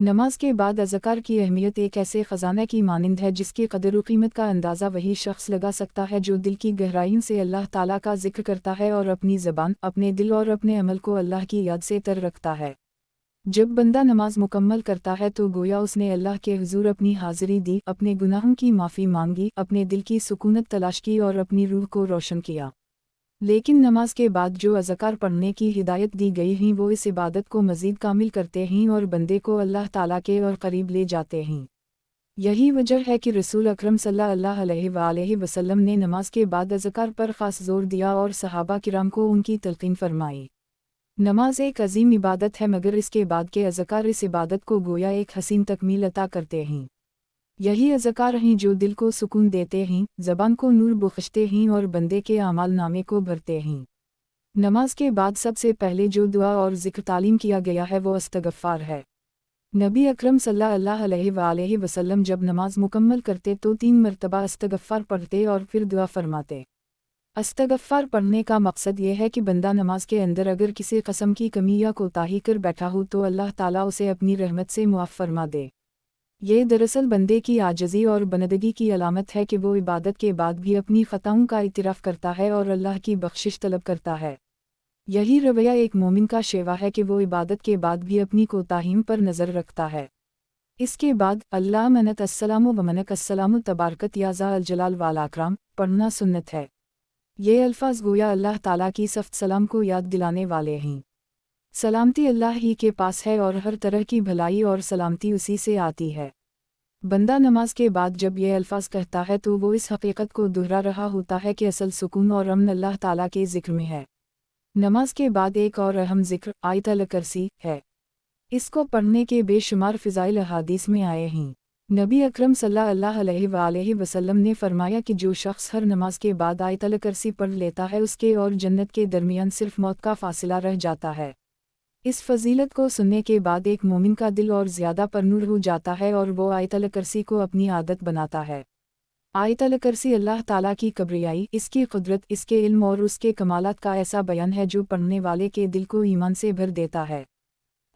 नमाज के बाद अज़कार की अहमियत एक ऐसे ख़जाना की मानिंद है जिसकी कदर व कीमत का अंदाज़ा वही शख्स लगा सकता है जो दिल की गहराइयों से अल्लाह ताला का जिक्र करता है और अपनी ज़बान, अपने दिल और अपने अमल को अल्लाह की याद से तर रखता है। जब बंदा नमाज मुकम्मल करता है तो गोया उसने अल्लाह के हुज़ूर अपनी हाज़िरी दी, अपने गुनाहों की माफ़ी मांगी, अपने दिल की सुकूनत तलाश की और अपनी रूह को रोशन किया। लेकिन नमाज के बाद जो अज़कार पढ़ने की हिदायत दी गई हैं वो इस इबादत को मज़ीद कामिल करते हैं और बंदे को अल्लाह ताला के और करीब ले जाते हैं। यही वजह है कि रसूल अकरम सल्लल्लाहु अलैहि वसल्लम ने नमाज के बाद अज़कार पर ख़ास ज़ोर दिया और सहाबा किराम को उनकी तलक़ीन फरमाई। नमाज एक अजीम इबादत है मगर इसके बाद के अज़कार इस इबादत को गोया एक हसीन तकमील अता करते हैं। यही अज़कार हैं जो दिल को सुकून देते हैं, ज़बान को नूर बख्शते हैं और बंदे के आमाल नामे को भरते हैं। नमाज के बाद सबसे पहले जो दुआ और ज़िक्र तालीम किया गया है वो इस्तग़फ़ार है। नबी अकरम सल्लल्लाहु अलैहि वसल्लम जब नमाज मुकम्मल करते तो 3 मरतबा इस्तग़फ़ार पढ़ते और फिर दुआ फरमाते। इस्तग़फ़ार पढ़ने का मकसद ये है कि बंदा नमाज के अंदर अगर किसी क़स्म की कमी या कोताही कर बैठा हो तो अल्लाह ताला उसे अपनी रहमत से मुआफ़ फरमा दे। ये दरअसल बंदे की आजिज़ी और बंदगी की अलामत है कि वो इबादत के बाद भी अपनी ख़ताओं का इतिराफ़ करता है और अल्लाह की बख्शिश तलब करता है। यही रवैया एक मोमिन का शेवा है कि वो इबादत के बाद भी अपनी कोताहीयों पर नज़र रखता है। इसके बाद अल्लाह मनत अस्सलामु व मनक अस्सलामु तबारकत या ज़ा अल जलाल वाल अकराम पढ़ना सुन्नत है। ये अल्फाज गोया अल्लाह ताला की सख्त सलाम को याद दिलाने वाले हैं। सलामती अल्लाह ही के पास है और हर तरह की भलाई और सलामती उसी से आती है। बंदा नमाज के बाद जब ये अल्फाज कहता है तो वो इस हकीकत को दोहरा रहा होता है कि असल सुकून और अमन अल्लाह ताला के ज़िक्र में है। नमाज के बाद एक और अहम ज़िक्र आयतल कुर्सी है। इसको पढ़ने के बेशुमार फ़िज़ाइल अहादीस में आए हैं। नबी अकरम सल्लल्लाहु अलैहि वसल्लम ने फरमाया कि जो शख्स हर नमाज के बाद आयतल कुर्सी पढ़ लेता है उसके और जन्नत के दरमियान सिर्फ मौत का फासिला रह जाता है। इस फजीलत को सुनने के बाद एक मोमिन का दिल और ज़्यादा परनूर हो जाता है और वो आयतल कुर्सी को अपनी आदत बनाता है। आयतल कुर्सी अल्लाह ताला की किब्रियाई, इसकी कुदरत, इसके इल्म और उसके कमालात का ऐसा बयान है जो पढ़ने वाले के दिल को ईमान से भर देता है।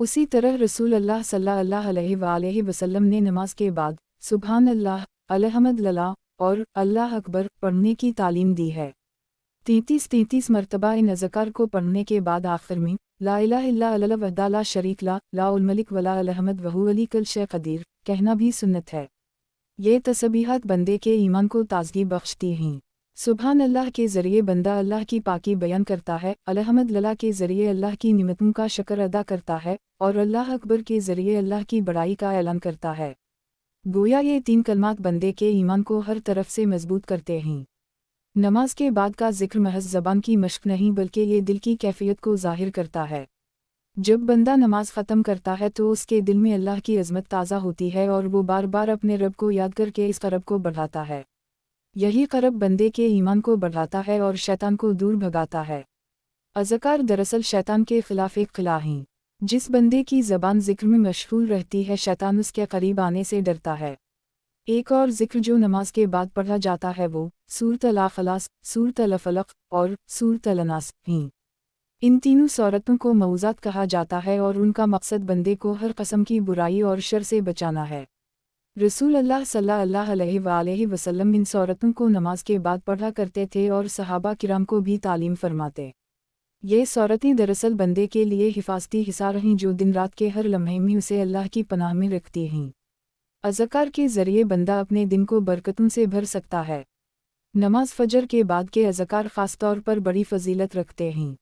उसी तरह रसूल अल्लाह सल्लल्लाहु अलैहि वसल्लम ने नमाज के बाद सुबहान अल्लाह, अल्हम्दुलिल्लाह और अल्लाह अकबर पढ़ने की तालीम दी है। 33 मरतबा इन अज़कार को पढ़ने के बाद आखिर में ला इलाहा इल्लल्लाह वहदा ला शरीक ला, लाहुल मलिक वला अलहमद वहु अली कुल शै क़दीर कहना भी सुन्नत है। ये तस्बीहात बंदे के ईमान को ताज़गी बख्शती हैं। सुबहान अल्लाह के ज़रिए बंदा अल्लाह की पाकी बयान करता है, अल्हम्दुलिल्लाह के ज़रिए अल्लाह की निमतों का शुक्र अदा करता है और अल्लाह अकबर के ज़रिए अल्लाह की बड़ाई का ऐलान करता है। गोया ये 3 कलमात बंदे के ईमान को हर तरफ से मजबूत करते हैं। नमाज के बाद का जिक्र महज ज़बान की मश्क नहीं बल्कि ये दिल की कैफियत को ज़ाहिर करता है। जब बंदा नमाज ख़त्म करता है तो उसके दिल में अल्लाह की अज़मत ताज़ा होती है और वो बार बार अपने रब को याद करके इस क़रब को बढ़ाता है। यही क़रब बंदे के ईमान को बढ़ाता है और शैतान को दूर भगाता है। अज़कार दरअसल शैतान के ख़िलाफ़ एक क़िला हैं। जिस बंदे की ज़बान ज़िक्र में मशगूल रहती है शैतान उसके करीब आने से डरता है। एक और ज़िक्र जो नमाज के बाद पढ़ा जाता है वो सूरत अल इख़लास, सूरत अल फलक और सूरत अल नास हैं। इन तीनों सूरतों को मऊज़ात कहा जाता है और उनका मकसद बंदे को हर किस्म की बुराई और शर से बचाना है। रसूल अल्लाह सल्लल्लाहु अलैहि वसल्लम इन सूरतों को नमाज के बाद पढ़ा करते थे और सहाबा किराम को भी तालीम फरमाते। ये सूरतें दरअसल बंदे के लिए हिफाजती हिसार हैं जो दिन रात के हर लम्हे में उसे अल्लाह की पनाह में रखती हैं। अज़कार के ज़रिए बंदा अपने दिन को बरकतों से भर सकता है। नमाज फ़जर के बाद के अज़कार ख़ास तौर पर बड़ी फ़जीलत रखते हैं।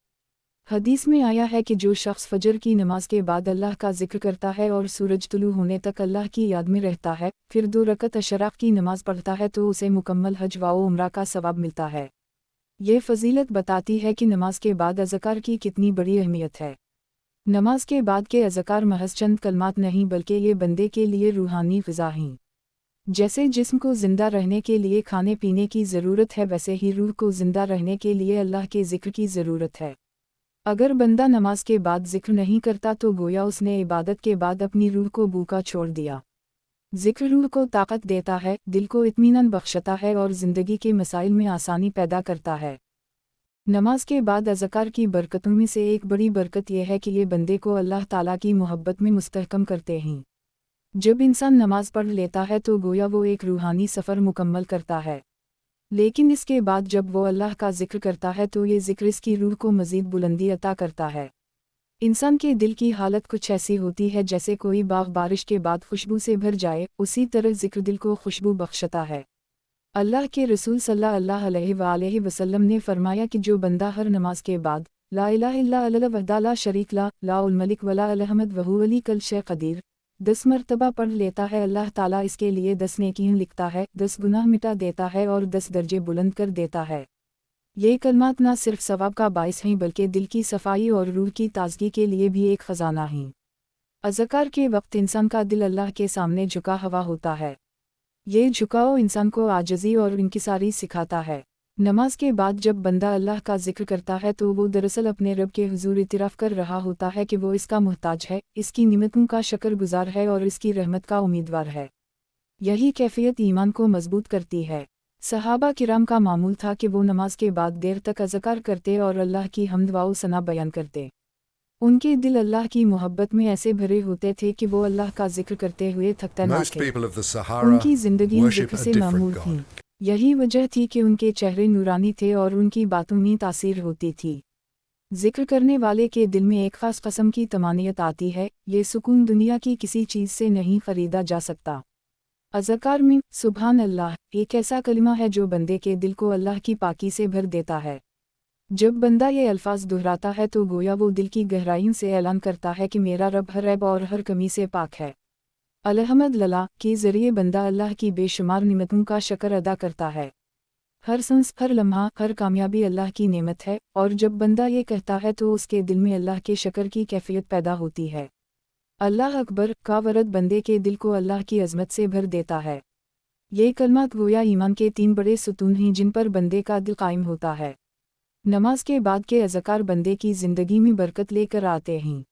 हदीस में आया है कि जो शख्स फ़जर की नमाज के बाद अल्लाह का ज़िक्र करता है और सूरज तुलू होने तक अल्लाह की याद में रहता है, फिर 2 रकअत अशराक़ की नमाज पढ़ता है तो उसे मुकम्मल हज व उम्रा का सवाब मिलता है। ये फ़जीलत बताती है कि नमाज के बाद अज़कार की कितनी बड़ी अहमियत है। नमाज के बाद के अज़कार महज चंद कलमात नहीं बल्कि ये बंदे के लिए रूहानी ग़िज़ा हैं। जैसे जिस्म को ज़िंदा रहने के लिए खाने पीने की ज़रूरत है वैसे ही रूह को ज़िंदा रहने के लिए अल्लाह के ज़िक्र की ज़रूरत है। अगर बंदा नमाज के बाद ज़िक्र नहीं करता तो गोया उसने इबादत के बाद अपनी रूह को भूखा छोड़ दिया। ज़िक्र रूह को ताकत देता है, दिल को इत्मीनान बख्शता है और ज़िंदगी के मसाइल में आसानी पैदा करता है। नमाज के बाद अज़कार की बरकतों में से एक बड़ी बरकत यह है कि ये बंदे को अल्लाह ताला की मोहब्बत में मुस्तहकम करते हैं। जब इंसान नमाज पढ़ लेता है तो गोया वो एक रूहानी सफ़र मुकम्मल करता है, लेकिन इसके बाद जब वो अल्लाह का जिक्र करता है तो ये जिक्र इसकी रूह को मज़ीद बुलंदी अता करता है। इंसान के दिल की हालत कुछ ऐसी होती है जैसे कोई बाग बारिश के बाद खुशबू से भर जाए, उसी तरह जिक्र दिल को खुशबू बख्शता है। अल्लाह के रसूल सल्लल्लाहु अलैहि वसल्लम ने फरमाया कि जो बंदा हर नमाज के बाद ला इलाहा इल्ला अल्लाह वहदा ला शरीक ला लाउल मलिक वला अलहमद वहु अली कल शे कदीर 10 मरतबा पढ़ लेता है, अल्लाह ताला इसके लिए 10 नेकियां लिखता है, 10 गुनाह मिटा देता है और 10 दर्जे बुलंद कर देता है। ये कलमात न सिर्फ सवाब का बाइस हैं बल्कि दिल की सफाई और रूह की ताजगी के लिए भी एक ख़जाना हैं। अज़कार के वक्त इंसान का दिल अल्लाह के सामने झुका हुआ होता है। ये झुकाव इंसान को आजिज़ी और इंकिसारी सिखाता है। नमाज के बाद जब बंदा अल्लाह का जिक्र करता है तो वो दरअसल अपने रब के हुजूर इतराफ़ कर रहा होता है कि वो इसका मुहताज है, इसकी निमतों का शुक्रगुज़ार है और इसकी रहमत का उम्मीदवार है। यही कैफियत ईमान को मजबूत करती है। सहाबा किराम का मामूल था कि वो नमाज के बाद देर तक अज़कार करते और अल्लाह की हम्द व सना बयान करते। उनके दिल अल्लाह की मोहब्बत में ऐसे भरे होते थे कि वो अल्लाह का जिक्र करते हुए थकते न थे। उनकी ज़िंदगी जिक्र से मामूल थी। यही वजह थी कि उनके चेहरे नूरानी थे और उनकी बातों में तासीर होती थी। जिक्र करने वाले के दिल में एक ख़ास क़स्म की तमानियत आती है, ये सुकून दुनिया की किसी चीज़ से नहीं ख़रीदा जा सकता। अज़कार में सुभान अल्लाह एक ऐसा कलिमा है जो बंदे के दिल को अल्लाह की पाकी से भर देता है। जब बंदा ये अल्फाज दोहराता है तो गोया वो दिल की गहराइयों से ऐलान करता है कि मेरा रब हर ऐब और हर कमी से पाक है। अल्हम्दुलिल्लाह के ज़रिए बंदा अल्लाह की बेशुमार निमतों का शुक्र अदा करता है। हर सांस, हर लम्हा, हर कामयाबी अल्लाह की नेमत है, और जब बंदा ये कहता है तो उसके दिल में अल्लाह के शुक्र की कैफियत पैदा होती है। अल्लाह अकबर का वरद बंदे के दिल को अल्लाह की अज़मत से भर देता है। ये कलमात गोया ईमान के 3 बड़े सुतून हैं जिन पर बंदे का दिल कायम होता है। नमाज के बाद के अज़कार बंदे की ज़िंदगी में बरकत लेकर आते हैं।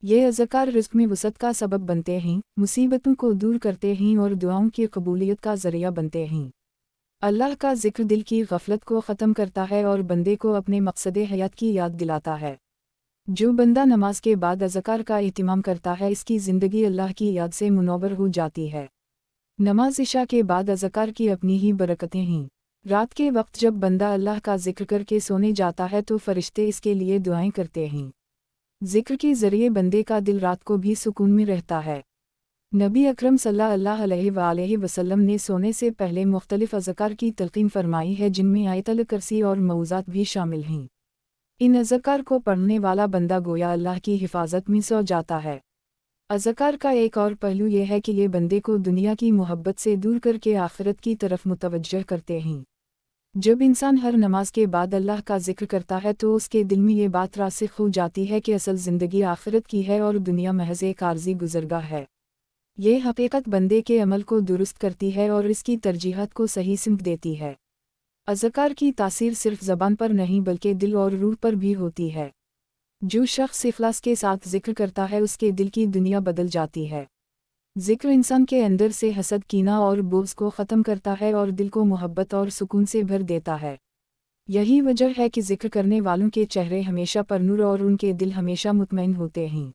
ये अज़कार रिज़्क़ में वसअत का सबब बनते हैं, मुसीबतों को दूर करते हैं और दुआओं की कबूलियत का ज़रिया बनते हैं। अल्लाह का ज़िक्र दिल की गफलत को ख़त्म करता है और बंदे को अपने मकसद हयात की याद दिलाता है। जो बंदा नमाज के बाद अज़कार का एहतिमाम करता है, इसकी ज़िंदगी अल्लाह की याद से मुनव्वर हो जाती है। नमाज इशा के बाद अज़कार की अपनी ही बरकतें हैं। रात के वक्त जब बंदा अल्लाह का जिक्र करके सोने जाता है तो फरिश्ते इसके लिए दुआएं करते हैं। जिक्र के ज़रिए बंदे का दिल रात को भी सुकून में रहता है। नबी अकरम सल्लल्लाहु अलैहि वसल्लम ने सोने से पहले मुख्तलिफ अज़कार की तलक़ीन फरमाई है, जिनमें आयतल कुर्सी और मऊज़ात भी शामिल हैं। इन अज़कार को पढ़ने वाला बंदा गोया अल्लाह की हिफाजत में सो जाता है। अज़कार का एक और पहलू ये है कि ये बंदे को दुनिया की मोहब्बत से दूर करके आखिरत की तरफ मुतवज्जह करते हैं। जब इंसान हर नमाज के बाद अल्लाह का जिक्र करता है तो उसके दिल में ये बात रासिख हो जाती है कि असल ज़िंदगी आखिरत की है और दुनिया महज़ एक आर्ज़ी गुज़रगाह है। ये हकीकत बंदे के अमल को दुरुस्त करती है और इसकी तरजीहात को सही सिमत देती है। अज़कार की तासीर सिर्फ ज़बान पर नहीं बल्कि दिल और रूह पर भी होती है। जो शख्स इखलास के साथ जिक्र करता है उसके दिल की दुनिया बदल जाती है। जिक्र इंसान के अंदर से हसद, कीना और बुग़्ज़ को ख़त्म करता है और दिल को मोहब्बत और सुकून से भर देता है। यही वजह है कि जिक्र करने वालों के चेहरे हमेशा परनूर और उनके दिल हमेशा मुतमईन होते हैं।